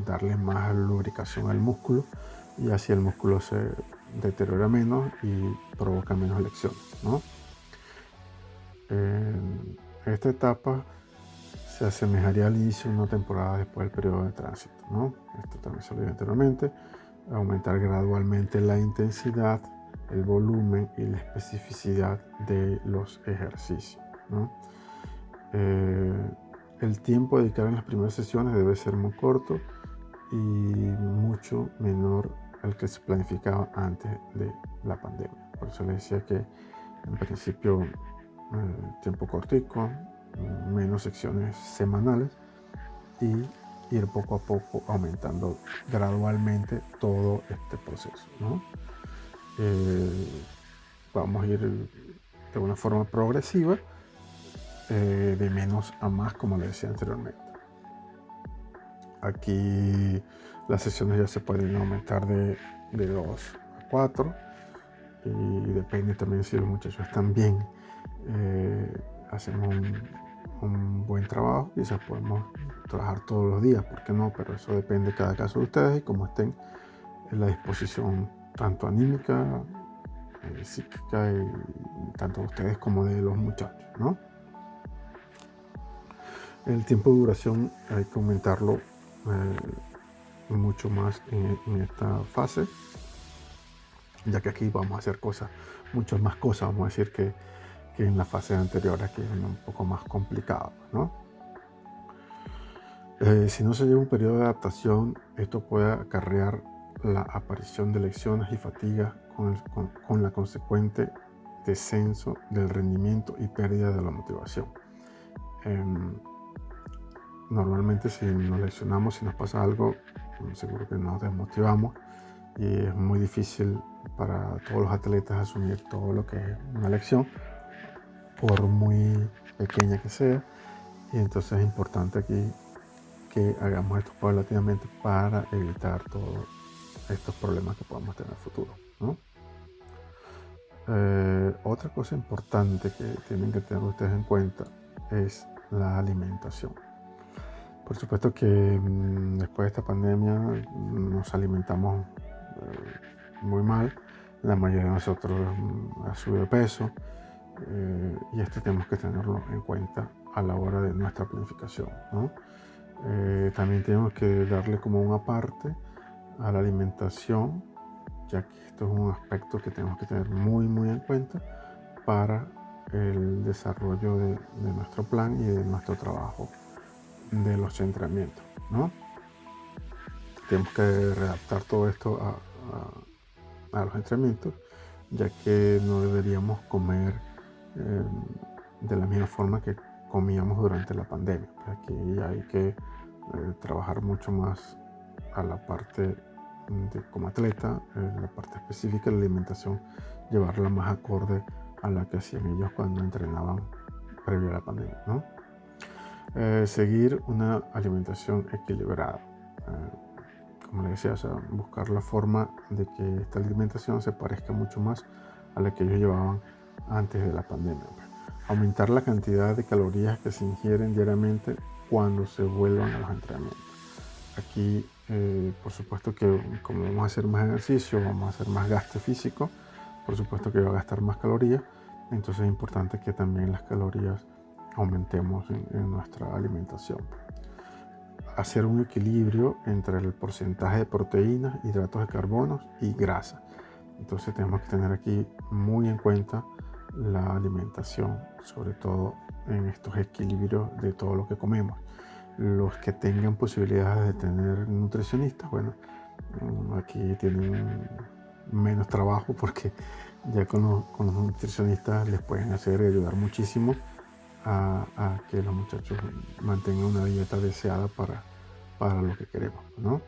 darle más lubricación al músculo y así el músculo se deteriora menos y provoca menos lecciones, ¿no? Esta etapa se asemejaría al inicio de una temporada después del periodo de tránsito, ¿no? Esto también se lo dije anteriormente. Aumentar gradualmente la intensidad, el volumen y la especificidad de los ejercicios, ¿no? El tiempo a dedicar en las primeras sesiones debe ser muy corto y mucho menor al que se planificaba antes de la pandemia. Por eso les decía que en principio tiempo cortico, menos secciones semanales y ir poco a poco aumentando gradualmente todo este proceso, ¿no? Vamos a ir de una forma progresiva, de menos a más, como les decía anteriormente. Aquí las sesiones ya se pueden aumentar de 2 a 4 y depende también si los muchachos están bien, hacemos un buen trabajo, quizás podemos trabajar todos los días, ¿por qué no? Pero eso depende de cada caso de ustedes y cómo estén en la disposición tanto anímica, psíquica, y tanto de ustedes como de los muchachos, ¿no? El tiempo de duración hay que aumentarlo mucho más en esta fase, ya que aquí vamos a hacer muchas más cosas, vamos a decir que en las fases anteriores, que es un poco más complicado, ¿no? Si no se lleva un periodo de adaptación, esto puede acarrear la aparición de lecciones y fatiga con la consecuente descenso del rendimiento y pérdida de la motivación. Normalmente si nos lesionamos, si nos pasa algo, seguro que nos desmotivamos y es muy difícil para todos los atletas asumir todo lo que es una lección, por muy pequeña que sea, y entonces es importante aquí que hagamos esto paulatinamente para evitar todos estos problemas que podamos tener en el futuro, ¿no? Otra cosa importante que tienen que tener ustedes en cuenta es la alimentación. Por supuesto que después de esta pandemia nos alimentamos muy mal. La mayoría de nosotros ha subido de peso y esto tenemos que tenerlo en cuenta a la hora de nuestra planificación, ¿no? También tenemos que darle como una parte a la alimentación, ya que esto es un aspecto que tenemos que tener muy en cuenta para el desarrollo de nuestro plan y de nuestro trabajo de los entrenamientos, ¿no? Tenemos que readaptar todo esto a los entrenamientos, ya que no deberíamos comer de la misma forma que comíamos durante la pandemia. Aquí hay que trabajar mucho más a la parte como atleta, la parte específica de la alimentación, llevarla más acorde a la que hacían ellos cuando entrenaban previo a la pandemia, ¿no? Seguir una alimentación equilibrada. Como les decía, o sea, buscar la forma de que esta alimentación se parezca mucho más a la que ellos llevaban antes de la pandemia. Aumentar la cantidad de calorías que se ingieren diariamente cuando se vuelvan a los entrenamientos. Aquí, por supuesto que como vamos a hacer más ejercicio, vamos a hacer más gasto físico, por supuesto que va a gastar más calorías, entonces es importante que también las calorías aumentemos en nuestra alimentación. Hacer un equilibrio entre el porcentaje de proteínas, hidratos de carbono y grasa. Entonces tenemos que tener aquí muy en cuenta la alimentación, sobre todo en estos equilibrios de todo lo que comemos. Los que tengan posibilidades de tener nutricionistas, bueno, aquí tienen menos trabajo porque ya con los nutricionistas les pueden ayudar muchísimo a que los muchachos mantengan una dieta deseada para lo que queremos, ¿no?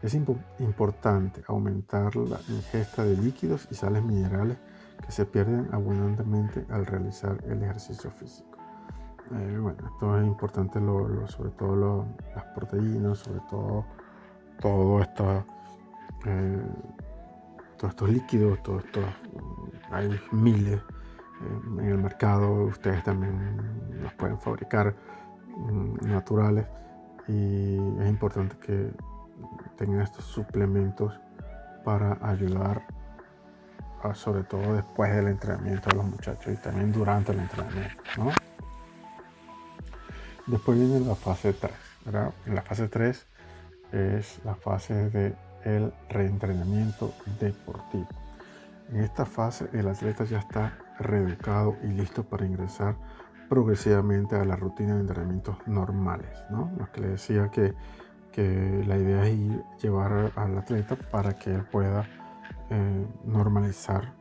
Es importante aumentar la ingesta de líquidos y sales minerales que se pierden abundantemente al realizar el ejercicio físico. Bueno, esto es importante, sobre todo las proteínas, sobre todo todos estos líquidos, hay miles en el mercado, ustedes también los pueden fabricar naturales, y es importante que tengan estos suplementos para ayudar sobre todo después del entrenamiento de los muchachos y también durante el entrenamiento, ¿no? Después viene la fase 3, ¿verdad? En la fase 3 es la fase del reentrenamiento deportivo. En esta fase el atleta ya está reeducado y listo para ingresar progresivamente a la rutina de entrenamientos normales, ¿no? Lo que le decía que la idea es llevar al atleta para que él pueda normalizar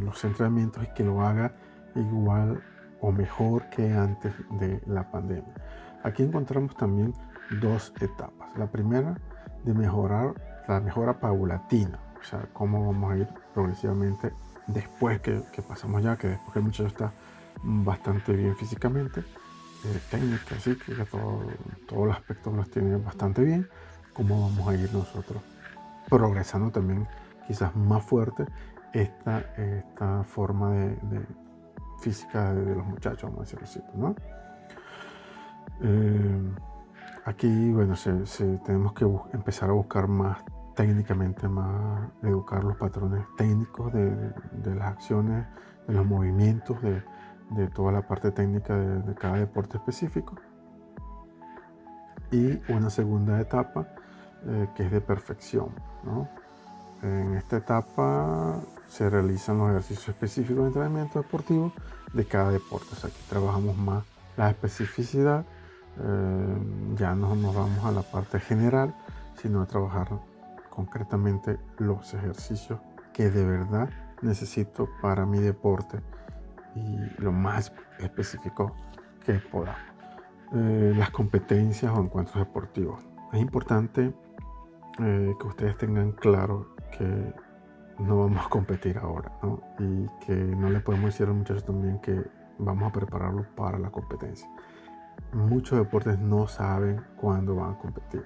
los entrenamientos y que lo haga igual o mejor que antes de la pandemia. Aquí encontramos también dos etapas. La primera de mejorar, la mejora paulatina, o sea, cómo vamos a ir progresivamente después que pasamos ya, que después que el muchacho está bastante bien físicamente, técnica, sí, que todos los aspectos los tiene bastante bien, cómo vamos a ir nosotros progresando también quizás más fuerte esta forma de física de los muchachos, vamos a decirlo así, ¿no? Aquí, bueno, tenemos que empezar a buscar más técnicamente, más educar los patrones técnicos de las acciones, de los movimientos, de toda la parte técnica de cada deporte específico. Y una segunda etapa que es de perfección, ¿no? En esta etapa se realizan los ejercicios específicos de entrenamiento deportivo de cada deporte. O sea, aquí trabajamos más la especificidad, ya no nos vamos a la parte general, sino a trabajar concretamente los ejercicios que de verdad necesito para mi deporte y lo más específico que podamos. Las competencias o encuentros deportivos. Es importante que ustedes tengan claro que no vamos a competir ahora, ¿no? Y que no le podemos decir a los muchachos también que vamos a prepararlos para la competencia. Muchos deportes no saben cuándo van a competir.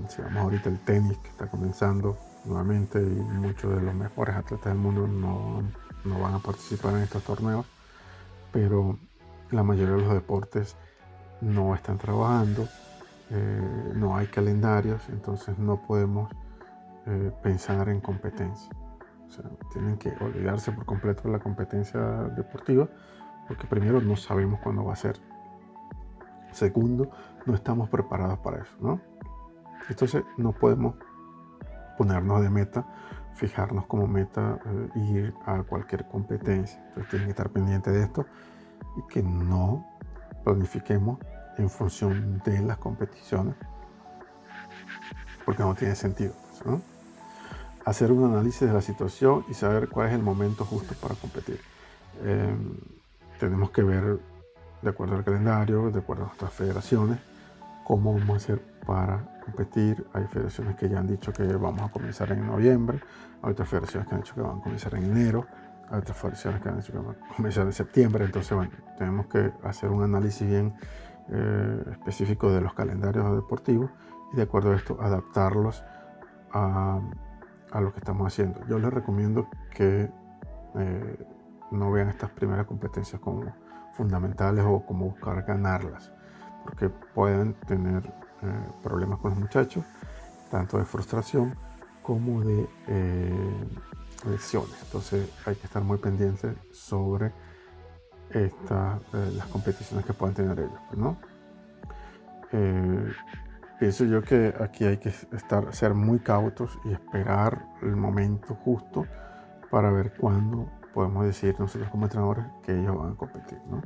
Si vamos ahorita el tenis, que está comenzando nuevamente, y muchos de los mejores atletas del mundo no van a participar en estos torneos, pero la mayoría de los deportes no están trabajando, no hay calendarios, entonces no podemos pensar en competencia. O sea, tienen que olvidarse por completo de la competencia deportiva, porque primero no sabemos cuándo va a ser. Segundo, no estamos preparados para eso, ¿no? Entonces no podemos ponernos de meta, fijarnos como meta ir a cualquier competencia. Entonces tienen que estar pendientes de esto y que no planifiquemos en función de las competiciones, porque no tiene sentido, ¿no? Hacer un análisis de la situación y saber cuál es el momento justo para competir. Tenemos que ver, de acuerdo al calendario, de acuerdo a nuestras federaciones, cómo vamos a hacer para competir. Hay federaciones que ya han dicho que vamos a comenzar en noviembre, hay otras federaciones que han dicho que van a comenzar en enero, hay otras federaciones que han dicho que van a comenzar en septiembre. Entonces, bueno, tenemos que hacer un análisis bien específico de los calendarios deportivos y de acuerdo a esto adaptarlos a lo que estamos haciendo. Yo les recomiendo que no vean estas primeras competencias como fundamentales o como buscar ganarlas, porque pueden tener problemas con los muchachos, tanto de frustración como de lesiones. Entonces hay que estar muy pendientes sobre las competiciones que puedan tener ellos, ¿no? Pienso yo que aquí hay que ser muy cautos y esperar el momento justo para ver cuándo podemos decir nosotros como entrenadores que ellos van a competir, ¿no?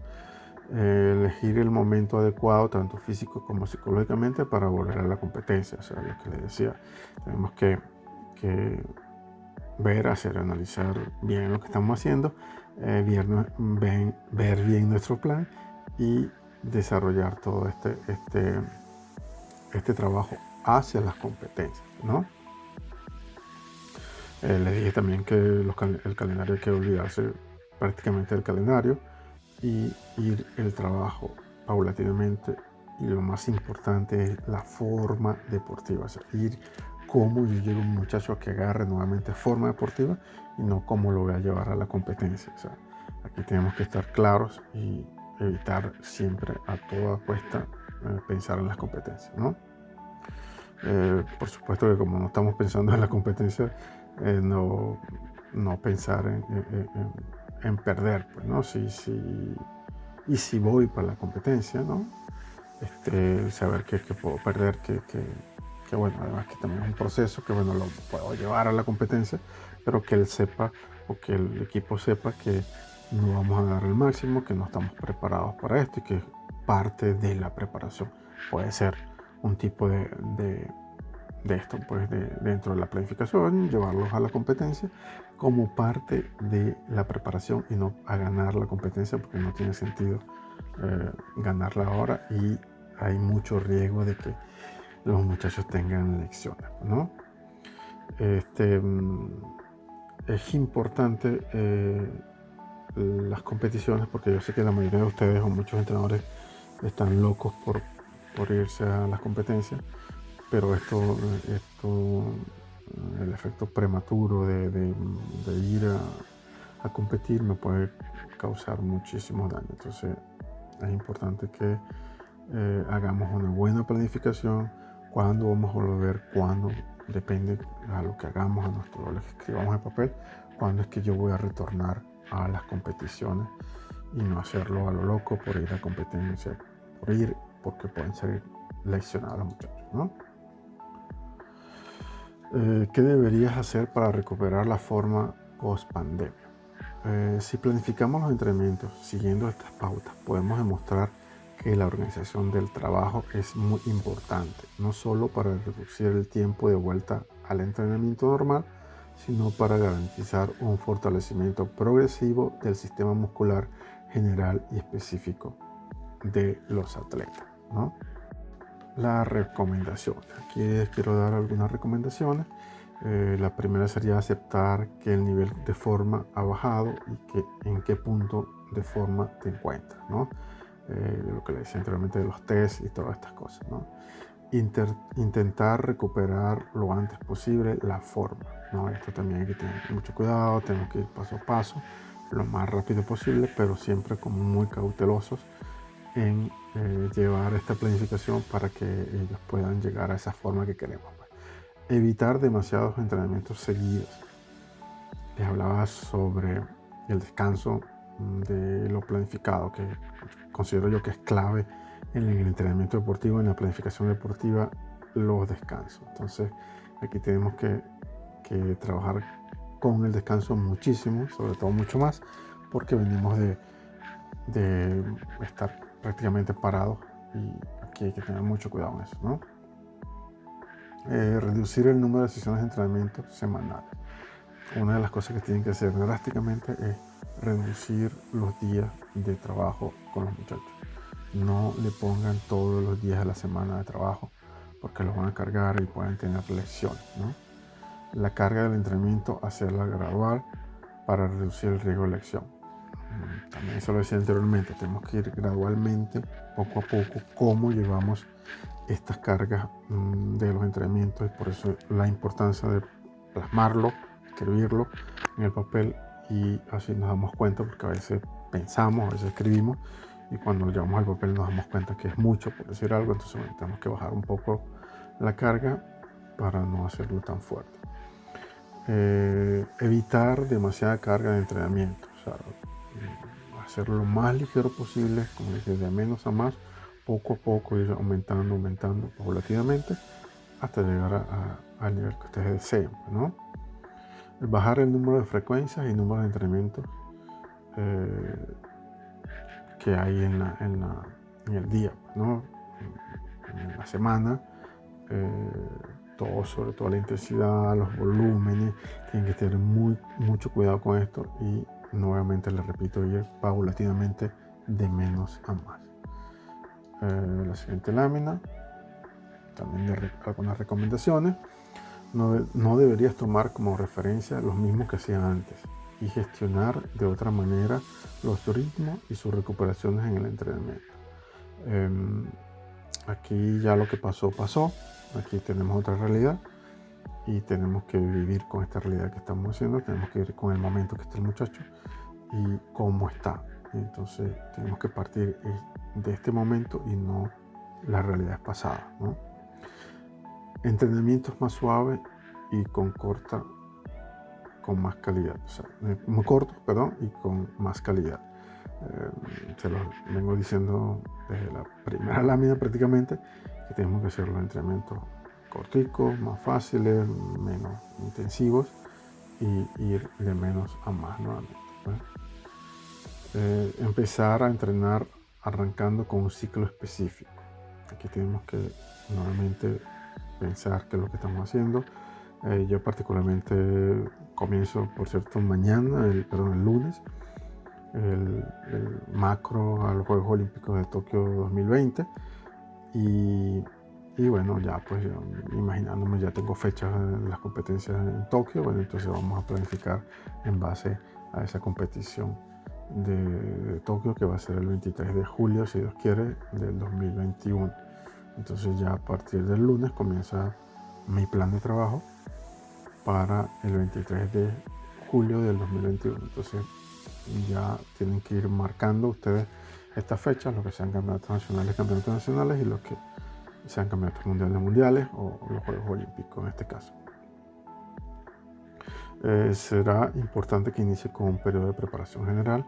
Elegir el momento adecuado, tanto físico como psicológicamente, para volver a la competencia. O sea, lo que les decía, tenemos que ver, analizar bien lo que estamos haciendo, ver bien nuestro plan y desarrollar todo este trabajo hacia las competencias, ¿no? Les dije también que el calendario hay que olvidarse prácticamente del calendario y ir el trabajo paulatinamente, y lo más importante es la forma deportiva, o sea, ir cómo yo llevo a un muchacho a que agarre nuevamente forma deportiva y no cómo lo voy a llevar a la competencia. O sea, aquí tenemos que estar claros y evitar siempre a toda cuesta pensar en las competencias, ¿no? Por supuesto que como no estamos pensando en la competencia, no pensar en perder, pues, ¿no? Y si voy para la competencia, ¿no? Saber que puedo perder, que bueno, además que también es un proceso que bueno, lo puedo llevar a la competencia, pero que él sepa o que el equipo sepa que no vamos a dar el máximo, que no estamos preparados para esto y que parte de la preparación puede ser un tipo de esto, pues dentro de la planificación, llevarlos a la competencia como parte de la preparación y no a ganar la competencia, porque no tiene sentido ganarla ahora y hay mucho riesgo de que los muchachos tengan lecciones, ¿no? Es importante las competiciones, porque yo sé que la mayoría de ustedes o muchos entrenadores están locos por irse a las competencias, pero el efecto prematuro de ir a competir me puede causar muchísimo daño. Entonces es importante que hagamos una buena planificación, cuándo vamos a volver, cuándo, depende a lo que hagamos, a lo que escribamos en papel, cuándo es que yo voy a retornar a las competiciones y no hacerlo a lo loco por ir a competencia, porque pueden salir lesionados los muchachos, ¿no? ¿Qué deberías hacer para recuperar la forma post pandemia? Si planificamos los entrenamientos siguiendo estas pautas, podemos demostrar que la organización del trabajo es muy importante, no solo para reducir el tiempo de vuelta al entrenamiento normal, sino para garantizar un fortalecimiento progresivo del sistema muscular general y específico de los atletas, ¿no? Las recomendaciones. Aquí les quiero dar algunas recomendaciones. La primera sería aceptar que el nivel de forma ha bajado y que en qué punto de forma te encuentras, ¿no? Lo que le decía anteriormente de los test y todas estas cosas, ¿no? Intentar recuperar lo antes posible la forma, ¿no? Esto también hay que tener mucho cuidado, tenemos que ir paso a paso, lo más rápido posible, pero siempre como muy cautelosos en llevar esta planificación para que ellos puedan llegar a esa forma que queremos. Evitar demasiados entrenamientos seguidos. Les hablaba sobre el descanso de lo planificado, que considero yo que es clave en el entrenamiento deportivo, en la planificación deportiva, los descansos. Entonces aquí tenemos que trabajar con el descanso muchísimo, sobre todo mucho más, porque venimos de estar prácticamente parados y aquí hay que tener mucho cuidado en eso, ¿no? Reducir el número de sesiones de entrenamiento semanal. Una de las cosas que tienen que hacer drásticamente es reducir los días de trabajo con los muchachos. No le pongan todos los días de la semana de trabajo porque los van a cargar y pueden tener lesiones, ¿no? La carga del entrenamiento, hacerla gradual para reducir el riesgo de lesión. También eso lo decía anteriormente, tenemos que ir gradualmente, poco a poco, cómo llevamos estas cargas de los entrenamientos, y por eso la importancia de plasmarlo, escribirlo en el papel, y así nos damos cuenta, porque a veces pensamos, a veces escribimos y cuando lo llevamos al papel nos damos cuenta que es mucho, por decir algo. Entonces tenemos que bajar un poco la carga para no hacerlo tan fuerte. Evitar demasiada carga de entrenamiento, o sea, hacerlo lo más ligero posible, como dije, de menos a más, poco a poco ir aumentando paulatinamente hasta llegar al nivel que ustedes deseen, ¿no? Bajar el número de frecuencias y número de entrenamientos que hay en el día, ¿no? En la semana, sobre todo la intensidad, los volúmenes, tienen que tener mucho cuidado con esto, y nuevamente les repito, ir paulatinamente de menos a más. La siguiente lámina, también algunas recomendaciones. No deberías tomar como referencia los mismos que hacían antes y gestionar de otra manera los ritmos y sus recuperaciones en el entrenamiento. Aquí ya lo que pasó. Aquí tenemos otra realidad y tenemos que vivir con esta realidad que estamos haciendo. Tenemos que ir con el momento que está el muchacho y cómo está. Entonces tenemos que partir de este momento y no las realidades pasadas, ¿no? entrenamientos más suaves y con más calidad, o sea, muy cortos, perdón, y con más calidad. Se los vengo diciendo desde la primera lámina prácticamente, que tenemos que hacer los entrenamientos corticos, más fáciles, menos intensivos, y ir de menos a más nuevamente, ¿no? Empezar a entrenar arrancando con un ciclo específico. Aquí tenemos que nuevamente pensar qué es lo que estamos haciendo. Yo particularmente comienzo, por cierto, mañana, el lunes, el macro a los Juegos Olímpicos de Tokio 2020. Y bueno, ya pues imaginándome, ya tengo fechas de las competencias en Tokio. Bueno, entonces vamos a planificar en base a esa competición de Tokio, que va a ser el 23 de julio, si Dios quiere, del 2021. Entonces ya a partir del lunes comienza mi plan de trabajo para el 23 de julio del 2021. Entonces ya tienen que ir marcando ustedes estas fechas, lo que sean campeonatos nacionales, y los que sean campeonatos mundiales o los Juegos Olímpicos en este caso. Será importante que inicie con un periodo de preparación general,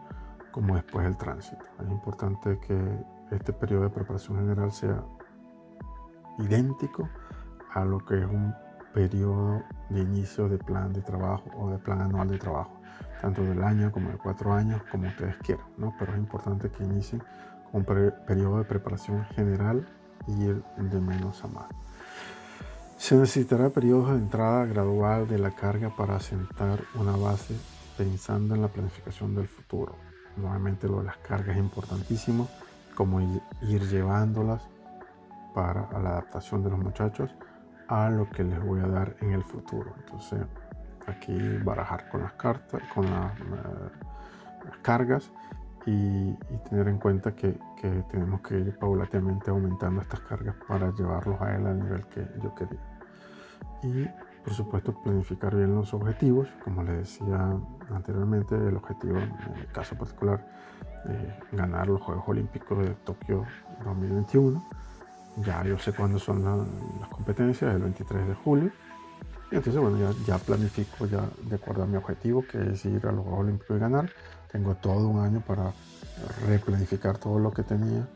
como después el tránsito. Es importante que este periodo de preparación general sea idéntico a lo que es un periodo de inicio de plan de trabajo o de plan anual de trabajo, tanto del año como de 4 años, como ustedes quieran, ¿no? Pero es importante que inicien con un periodo de preparación general y ir de menos a más. Se necesitará periodos de entrada gradual de la carga para asentar una base pensando en la planificación del futuro. Nuevamente lo de las cargas es importantísimo, como ir llevándolas para la adaptación de los muchachos a lo que les voy a dar en el futuro. Entonces aquí barajar con las cartas, con las cargas, y tener en cuenta que tenemos que ir paulatinamente aumentando estas cargas para llevarlos a él al nivel que yo quería. Y por supuesto planificar bien los objetivos. Como les decía anteriormente, el objetivo en mi caso particular es ganar los Juegos Olímpicos de Tokio 2021. Ya yo sé cuándo son las competencias, el 23 de julio. Y entonces, bueno, ya planifico ya de acuerdo a mi objetivo, que es ir a los Juegos Olímpicos y ganar. Tengo todo un año para replanificar todo lo que tenía.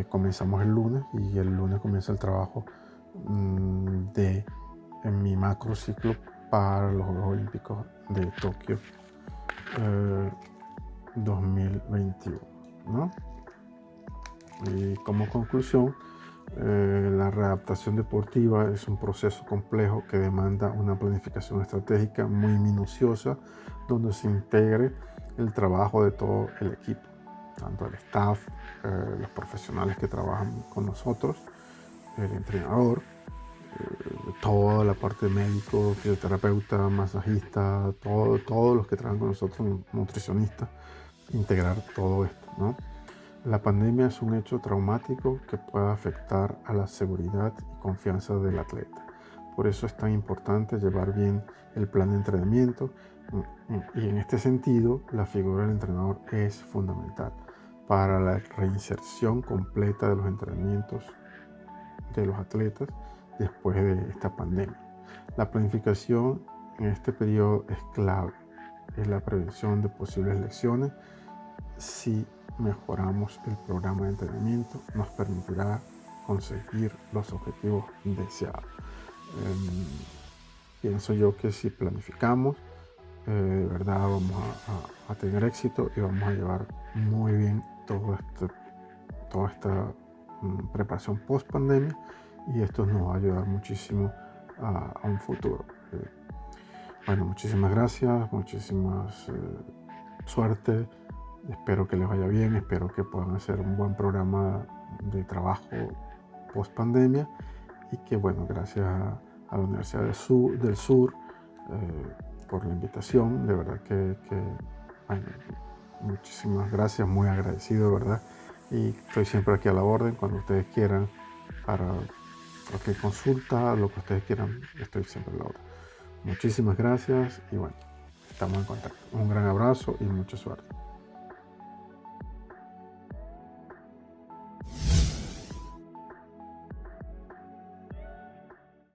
Comenzamos el lunes, y el lunes comienza el trabajo en mi macro ciclo para los Juegos Olímpicos de Tokio 2021, ¿no? Y como conclusión, la readaptación deportiva es un proceso complejo que demanda una planificación estratégica muy minuciosa, donde se integre el trabajo de todo el equipo, tanto el staff, los profesionales que trabajan con nosotros, el entrenador, toda la parte de médico, fisioterapeuta, masajista, todos los que trabajan con nosotros, nutricionistas, integrar todo esto, ¿no? La pandemia es un hecho traumático que puede afectar a la seguridad y confianza del atleta. Por eso es tan importante llevar bien el plan de entrenamiento, y en este sentido la figura del entrenador es fundamental para la reinserción completa de los entrenamientos de los atletas después de esta pandemia. La planificación en este periodo es clave. Es la prevención de posibles lesiones. Si mejoramos el programa de entrenamiento, nos permitirá conseguir los objetivos deseados. Pienso yo que si planificamos, de verdad vamos a tener éxito, y vamos a llevar muy bien toda esta preparación post pandemia, y esto nos va a ayudar muchísimo a un futuro. Bueno, muchísimas gracias, muchísimas suerte. Espero que les vaya bien, espero que puedan hacer un buen programa de trabajo post pandemia, y que, bueno, gracias a la Universidad del Sur por la invitación. De verdad que bueno, muchísimas gracias, muy agradecido, ¿verdad? Y estoy siempre aquí a la orden cuando ustedes quieran, para cualquier consulta, lo que ustedes quieran, estoy siempre a la orden. Muchísimas gracias, y bueno, estamos en contacto. Un gran abrazo y mucha suerte.